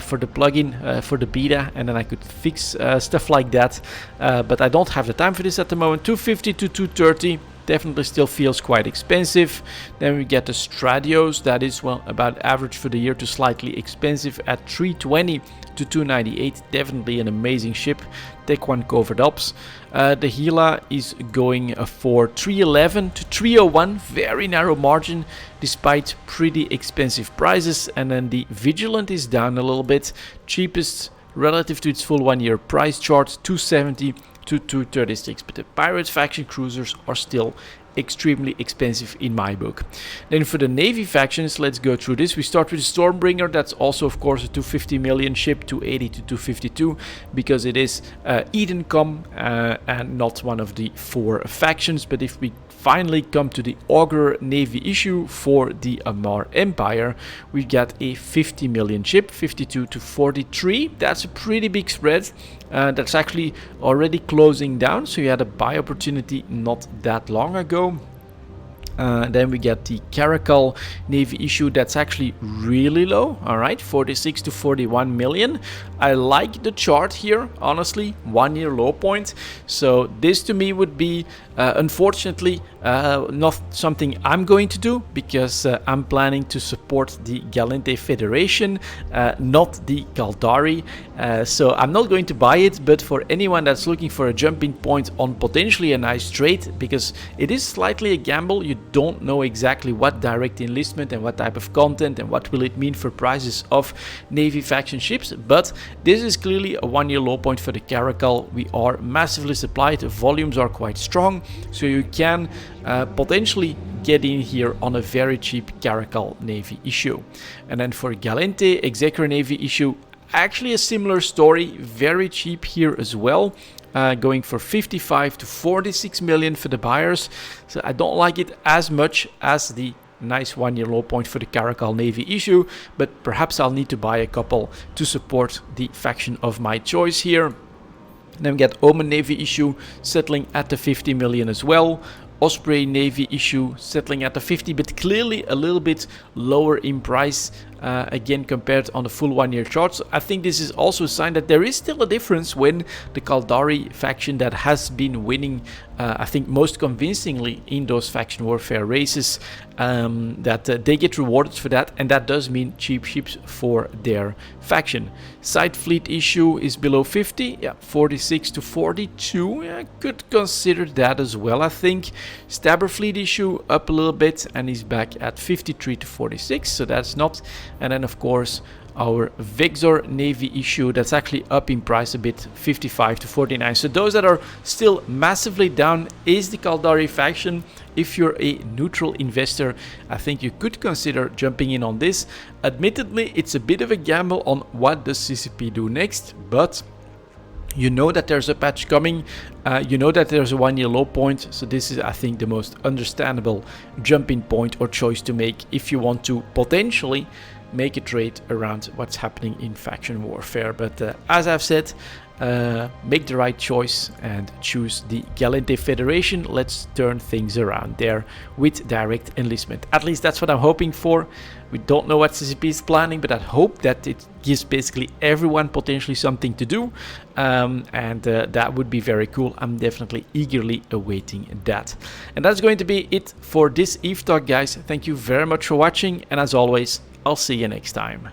for the plugin for the beta, and then I could fix stuff like that, but I don't have the time for this at the moment. 250 to 230 definitely still feels quite expensive. Then we get the Stradios, that is, well, about average for the year to slightly expensive at 320 to 298, definitely an amazing ship. Tech 1 covered ups. The Gila is going for 311 to 301, very narrow margin despite pretty expensive prices. And then the Vigilant is down a little bit, cheapest relative to its full 1 year price chart, 270 to 236, but the Pirates faction cruisers are still extremely expensive in my book. Then for the Navy factions, let's go through this. We start with the Stormbringer. That's also of course a 250 million ship, 280 to 252, because it is Edencom and not one of the 4 factions. But if we finally come to the Augur Navy issue for the Amar Empire, we got a 50 million ship, 52 to 43. That's a pretty big spread. That's actually already closing down, so you had a buy opportunity not that long ago. Then we get the Caracal Navy issue, that's actually really low, alright, 46 to 41 million. I like the chart here, honestly, 1 year low point. So this to me would be, unfortunately, not something I'm going to do, because I'm planning to support the Galente Federation, not the Caldari. So I'm not going to buy it, but for anyone that's looking for a jumping point on potentially a nice trade, because it is slightly a gamble, you don't know exactly what direct enlistment and what type of content and what will it mean for prices of Navy faction ships, but this is clearly a 1 year low point for the Caracal. We are massively supplied, the volumes are quite strong, so you can potentially get in here on a very cheap Caracal Navy issue. And then for Galente Executor Navy issue, actually a similar story, very cheap here as well. Going for 55 to 46 million for the buyers. So I don't like it as much as the nice 1 year low point for the Caracal Navy issue, but perhaps I'll need to buy a couple to support the faction of my choice here. Then we get Omen Navy issue settling at the 50 million as well. Osprey Navy issue settling at the 50, but clearly a little bit lower in price again compared on the full 1 year chart. So I think this is also a sign that there is still a difference when the Caldari faction that has been winning I think most convincingly in those faction warfare races, that they get rewarded for that, and that does mean cheap ships for their faction. Side fleet issue is below 50, yeah, 46 to 42, yeah, could consider that as well, I think. Stabber fleet issue up a little bit and he's back at 53 to 46, so that's not. And then of course our Vexor Navy issue, that's actually up in price a bit, 55 to 49. So those that are still massively down is the Caldari faction. If you're a neutral investor, I think you could consider jumping in on this. Admittedly, it's a bit of a gamble on what does CCP do next, but you know that there's a patch coming, you know that there's a 1 year low point, so this is, I think, the most understandable jumping point or choice to make if you want to potentially make a trade around what's happening in faction warfare. But as I've said, make the right choice and choose the Gallente Federation. Let's turn things around there with direct enlistment. At least that's what I'm hoping for. We don't know what CCP is planning, but I hope that it gives basically everyone potentially something to do, and that would be very cool. I'm definitely eagerly awaiting that. And that's going to be it for this Eve Talk, guys. Thank you very much for watching, and as always, I'll see you next time.